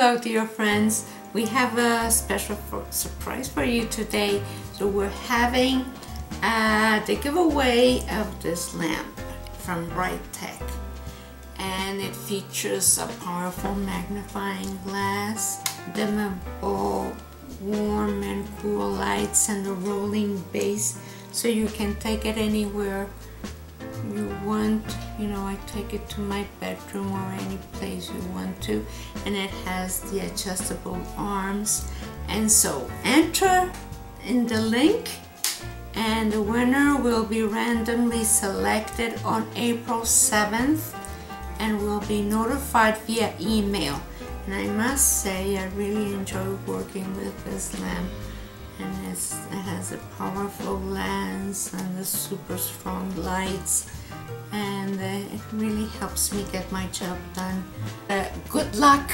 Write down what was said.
Hello dear friends, we have a special surprise for you today. So we're having the giveaway of this lamp from Brightech, and it features a powerful magnifying glass, dimmable, warm and cool lights, and a rolling base, so you can take it anywhere you want. You know, I take it to my bedroom or any place you want to, and it has the adjustable arms. And so enter in the link, and the winner will be randomly selected on April 7th and will be notified via email. And I must say, I really enjoy working with this lamp, and it has a powerful lens and the super strong lights, and it really helps me get my job done. Good luck!